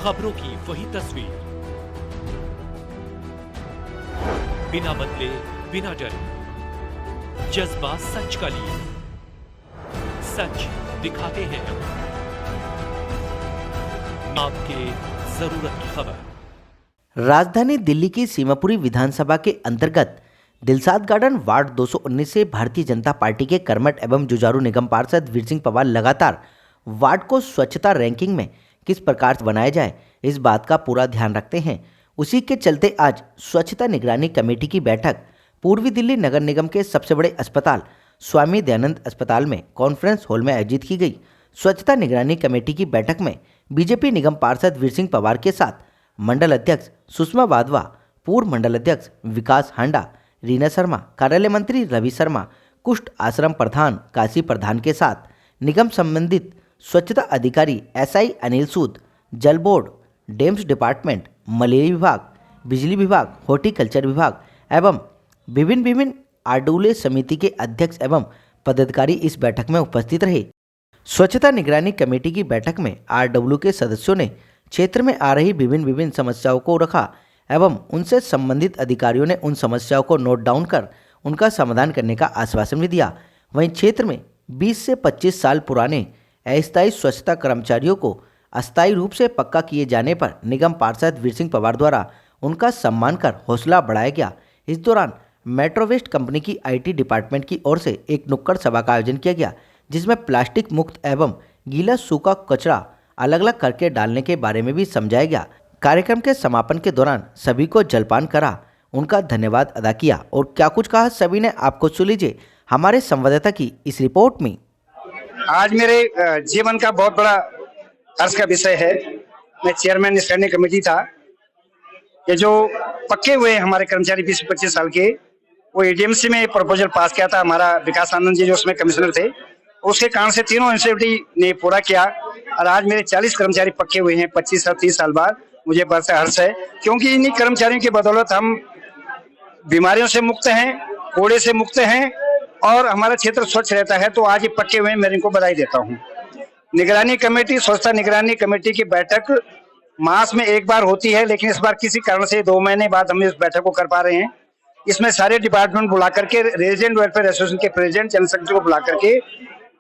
खबरों की वही तस्वीर, बिना बदले बिना डरे, जज्बा सच का लिए, सच दिखाते हैं आपके जरूरत की खबर। राजधानी दिल्ली की सीमापुरी विधानसभा के अंतर्गत दिलसाद गार्डन वार्ड 219 से भारतीय जनता पार्टी के कर्मठ एवं जुझारू निगम पार्षद वीर सिंह पवार लगातार वार्ड को स्वच्छता रैंकिंग में किस प्रकार से बनाया जाए, इस बात का पूरा ध्यान रखते हैं। उसी के चलते आज स्वच्छता निगरानी कमेटी की बैठक पूर्वी दिल्ली नगर निगम के सबसे बड़े अस्पताल स्वामी दयानंद अस्पताल में कॉन्फ्रेंस हॉल में आयोजित की गई। स्वच्छता निगरानी कमेटी की बैठक में बीजेपी निगम पार्षद वीर सिंह पवार के साथ मंडल अध्यक्ष सुषमा वाधवा, पूर्व मंडल अध्यक्ष विकास हांडा, रीना शर्मा, कार्यालय मंत्री रवि शर्मा, कुष्ठ आश्रम प्रधान काशी प्रधान के साथ निगम संबंधित स्वच्छता अधिकारी एसआई अनिल सूद, जल बोर्ड, डेम्स डिपार्टमेंट, मलेरिया विभाग, बिजली विभाग, हॉर्टिकल्चर विभाग एवं विभिन्न आरडब्ल्यू समिति के अध्यक्ष एवं पदाधिकारी इस बैठक में उपस्थित रहे। स्वच्छता निगरानी कमेटी की बैठक में आरडब्ल्यू के सदस्यों ने क्षेत्र में आ रही विभिन्न समस्याओं को रखा एवं उनसे संबंधित अधिकारियों ने उन समस्याओं को नोट डाउन कर उनका समाधान करने का आश्वासन भी दिया। वहीं क्षेत्र में 20 से 25 साल पुराने अस्थायी स्वच्छता कर्मचारियों को अस्थायी रूप से पक्का किए जाने पर निगम पार्षद वीर सिंह पवार द्वारा उनका सम्मान कर हौसला बढ़ाया गया। इस दौरान मेट्रो वेस्ट कंपनी की आईटी डिपार्टमेंट की ओर से एक नुक्कड़ सभा का आयोजन किया गया, जिसमें प्लास्टिक मुक्त एवं गीला सूखा कचरा अलग अलग करके डालने के बारे में भी समझाया गया। कार्यक्रम के समापन के दौरान सभी को जलपान करा, उनका धन्यवाद अदा किया और क्या कुछ कहा सभी ने, आपको सुन लीजिए हमारे संवाददाता की इस रिपोर्ट में। आज मेरे जीवन का बहुत बड़ा हर्ष का विषय है। मैं चेयरमैन स्टैंडिंग कमेटी था। ये जो पक्के हुए हमारे कर्मचारी 20-25 साल के, वो एडीएमसी में प्रपोजल पास किया था हमारा विकास आनंद जी जो उसमें कमिश्नर थे, उसके कारण से तीनों इंस्टीट्यूट ने पूरा किया और आज मेरे 40 कर्मचारी पक्के हुए हैं 25 से 30 साल बाद। मुझे बड़ा हर्ष है क्योंकि इन्हीं कर्मचारियों की बदौलत हम बीमारियों से मुक्त हैं, कोड़े से मुक्त हैं और हमारा क्षेत्र स्वच्छ रहता है। तो आज ये पक्के हुए हैं, मैं इनको बधाई देता हूँ। निगरानी कमेटी, स्वच्छता निगरानी कमेटी की बैठक मास में एक बार होती है, लेकिन इस बार किसी कारण से 2 महीने बाद हम इस बैठक को कर पा रहे हैं। इसमें सारे डिपार्टमेंट बुला करके, रेजिडेंट वेलफेयर एसोसिएशन के प्रेसिडेंट, जनरल सेक्रेटरी को बुला करके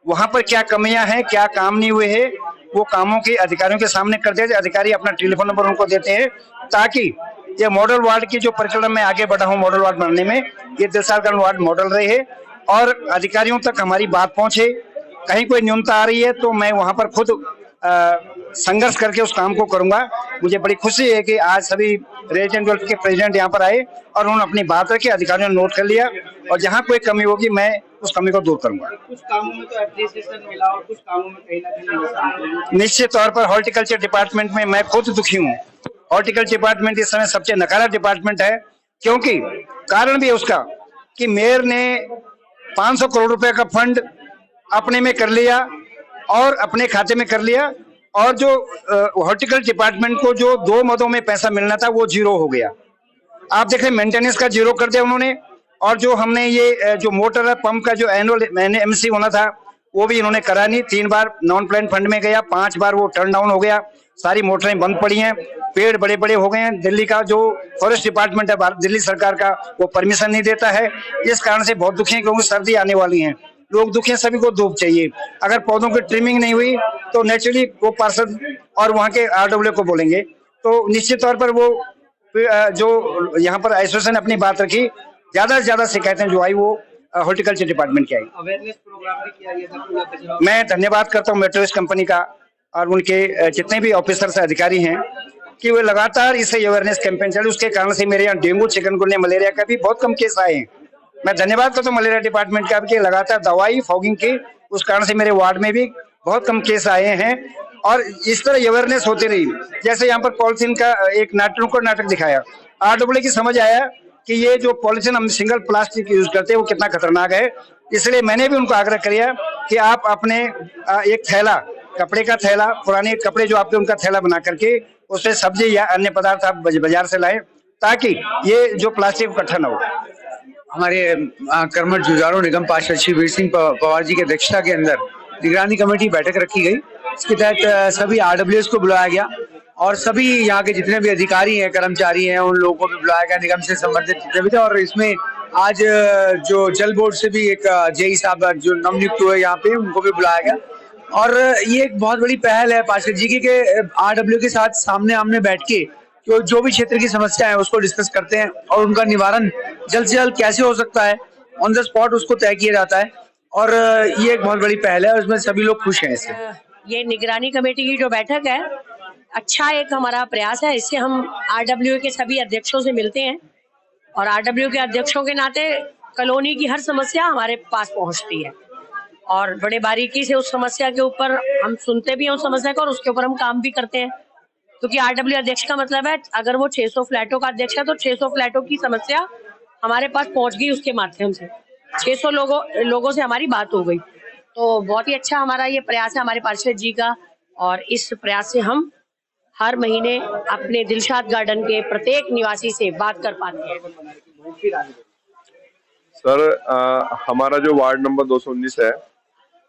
वहां पर क्या कमियां हैं, क्या काम नहीं हुए हैं, वो कामों के अधिकारियों के सामने कर देते। अधिकारी अपना टेलीफोन नंबर उनको देते हैं ताकि ये मॉडल वार्ड की जो परिक्रमा में आगे बढ़ा हूँ मॉडल वार्ड बनने में, ये दिलसाद गार्डन वार्ड मॉडल रहे और अधिकारियों तक हमारी बात पहुंचे। कहीं कोई न्यूनता आ रही है तो मैं वहां पर खुद संघर्ष करके उस काम को करूंगा। मुझे बड़ी खुशी है कि आज सभी रेजिडेंट वेलफेयर के प्रेसिडेंट यहाँ पर आए और उन्होंने अपनी बात रखी, अधिकारियों ने नोट कर लिया और जहाँ कोई कमी होगी मैं उस कमी को दूर करूंगा। कुछ कामों में तो एप्रिसिएशन मिला और कुछ कामों में कहीं ना कहीं निश्चित तौर पर हॉर्टिकल्चर डिपार्टमेंट में मैं खुद दुखी हूँ। हॉर्टिकल्चर डिपार्टमेंट इस समय सबसे नकारा डिपार्टमेंट है, क्योंकि कारण भी है उसका कि मेयर ने 500 करोड़ रुपए का फंड अपने में कर लिया और अपने खाते में कर लिया और जो हॉर्टिकल्चर डिपार्टमेंट को जो 2 मदों में पैसा मिलना था वो 0 हो गया। आप देखें मेंटेनेंस का 0 कर दिया उन्होंने और जो हमने ये जो मोटर पंप का जो एनुअल एमसी होना था वो भी इन्होंने करा नहीं। 3 बार नॉन प्लान फंड में गया, 5 बार वो टर्न डाउन हो गया, सारी मोटरें बंद पड़ी हैं, पेड़ बड़े बड़े हो गए हैं। दिल्ली का जो फॉरेस्ट डिपार्टमेंट है दिल्ली सरकार का, वो परमिशन नहीं देता है। इस कारण से बहुत दुखी है क्योंकि सर्दी आने वाली है, लोग दुखी हैं, सभी को धूप चाहिए। अगर पौधों की ट्रिमिंग नहीं हुई तो नेचुरली वो पार्षद और वहाँ के आरडब्ल्यू को बोलेंगे। तो निश्चित तौर पर वो जो यहाँ पर एसोसिएशन अपनी बात रखी, ज्यादा से ज्यादा शिकायतें जो आई वो हॉर्टिकल्चर डिपार्टमेंट की आई। अवेयरनेस प्रोग्राम भी किया गया था पूरा कचरा। मैं धन्यवाद करता हूँ मेट्रो वेस्ट कंपनी का और उनके जितने भी ऑफिसर्स अधिकारी हैं कि वो लगातार इसे अवेयरनेस कैंपेन चले। उसके कारण से मेरे यहाँ डेंगू, चिकनगुनिया, मलेरिया का भी बहुत कम केस आए हैं। मैं धन्यवाद करता हूँ मलेरिया डिपार्टमेंट का कि लगातार दवाई फॉगिंग की, उस कारण से मेरे वार्ड में भी बहुत कम केस आए हैं और इस तरह अवेयरनेस होती रही। जैसे यहाँ पर पॉलिथीन का एक नाटक दिखाया, आरडब्ल्यू की समझ आया कि ये जो पॉलिथीन हम सिंगल प्लास्टिक यूज करते हैं वो कितना खतरनाक है। इसलिए मैंने भी उनको आग्रह किया कि आप अपने एक थैला, कपड़े का थैला, पुराने कपड़े जो आपके, उनका थैला बना करके उसमें सब्जी या अन्य पदार्थ आप बाजार से लाएं ताकि ये जो प्लास्टिक इकट्ठा न हो। हमारे कर्मठ जुझारू निगम पार्षद श्री वीर सिंह पवार जी की अध्यक्षता के अंदर निगरानी कमेटी बैठक रखी गई। इसके तहत सभी आरडब्ल्यूएस को बुलाया गया और सभी यहाँ के जितने भी अधिकारी हैं, कर्मचारी हैं, उन लोगों को भी बुलाया गया, निगम से संबंधित जितने भी थे। और इसमें आज जो जल बोर्ड से भी एक जेई साहब जो नवनियुक्त हुए यहाँ पे, उनको भी बुलाया गया। और ये एक बहुत बड़ी पहल है पार्षद जी की कि आरडब्ल्यू के साथ सामने आमने बैठ के जो भी क्षेत्र की समस्या है उसको डिस्कस करते हैं और उनका निवारण जल्द से जल्द कैसे हो सकता है, ऑन द स्पॉट उसको तय किया जाता है। और ये एक बहुत बड़ी पहल है और इसमें सभी लोग खुश हैं इससे। ये निगरानी कमेटी की जो बैठक है, अच्छा एक हमारा प्रयास है। इससे हम आरडब्ल्यू के सभी अध्यक्षों से मिलते हैं और आरडब्ल्यू के अध्यक्षों के नाते कॉलोनी की हर समस्या हमारे पास पहुंचती है और बड़े बारीकी से उस समस्या के ऊपर हम सुनते भी हैं उस समस्या को और उसके ऊपर हम काम भी करते हैं। क्योंकि आरडब्ल्यू अध्यक्ष का मतलब है अगर वो 600 फ्लैटों का अध्यक्ष है तो 600 फ्लैटों की समस्या हमारे पास पहुंच गई, उसके माध्यम से 600 लोगों से हमारी बात हो गई। तो बहुत ही अच्छा हमारा ये प्रयास है हमारे पार्षद जी का और इस प्रयास से हम हर महीने अपने दिलशाद गार्डन के प्रत्येक निवासी से बात कर पाते हैं। सर, हमारा जो वार्ड नंबर 219 है,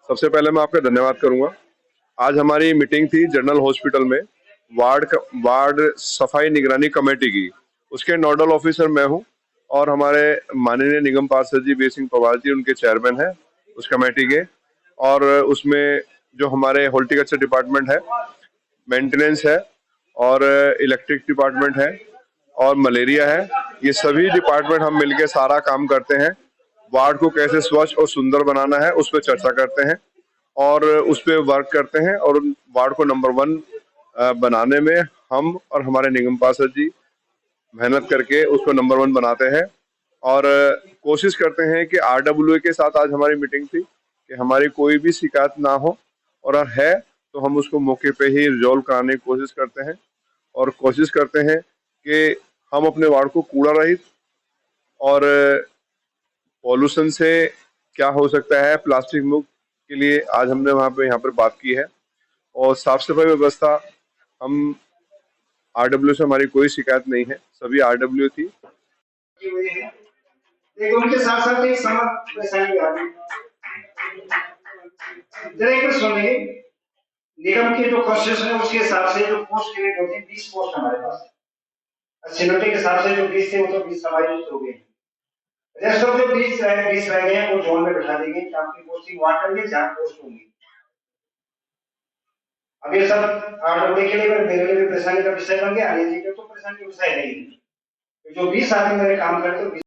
सबसे पहले मैं आपका धन्यवाद करूंगा। आज हमारी मीटिंग थी जनरल हॉस्पिटल में वार्ड सफाई निगरानी कमेटी की। उसके नोडल ऑफिसर मैं हूं और हमारे माननीय निगम पार्षद जी वीर सिंह पवार जी उनके चेयरमैन हैं उस कमेटी के। और उसमें जो हमारे हॉर्टिकल्चर डिपार्टमेंट है, मेंटेनेंस है और इलेक्ट्रिक डिपार्टमेंट है और मलेरिया है, ये सभी डिपार्टमेंट हम मिलके सारा काम करते हैं। वार्ड को कैसे स्वच्छ और सुंदर बनाना है उस पर चर्चा करते हैं और उस पर वर्क करते हैं और वार्ड को नंबर 1 बनाने में हम और हमारे निगम पार्षद जी मेहनत करके उसको नंबर 1 बनाते हैं। और कोशिश करते हैं कि आरडब्ल्यू के साथ आज हमारी मीटिंग थी कि हमारी कोई भी शिकायत ना हो और है तो हम उसको मौके पे ही रिजॉल्व कराने की कोशिश करते हैं। और कोशिश करते हैं कि हम अपने वार्ड को कूड़ा रहित और पॉल्यूशन से क्या हो सकता है, प्लास्टिक मुक्त के लिए आज हमने यहाँ पर बात की है। और साफ सफाई व्यवस्था हम आरडब्ल्यू से हमारी कोई शिकायत नहीं है, सभी आरडब्ल्यू थी। उनके साथ साथ एक परेशानी आ रही है, सुनिए। निगम के जो कॉन्स्टिट्यूशन है उसके हिसाब से जो पोस्ट क्रिएट होती है 20 पोस्ट हमारे पास, सीनियरिटी के हिसाब से जो 20 थे वो तो 20 समायोजित हो गए। रेस्ट ऑफ जो 20 रह गए हैं वो जोन में बैठा देंगे ताकि पोस्टिंग वहां करेंगे जहां पोस्ट होंगी। अब ये सब आरडब्ल्यू के लिए मेरे लिए भी परेशानी का विषय बन गया, अनिल जी के तो परेशानी का विषय नहीं है। जो 20 आदमी मेरे काम करते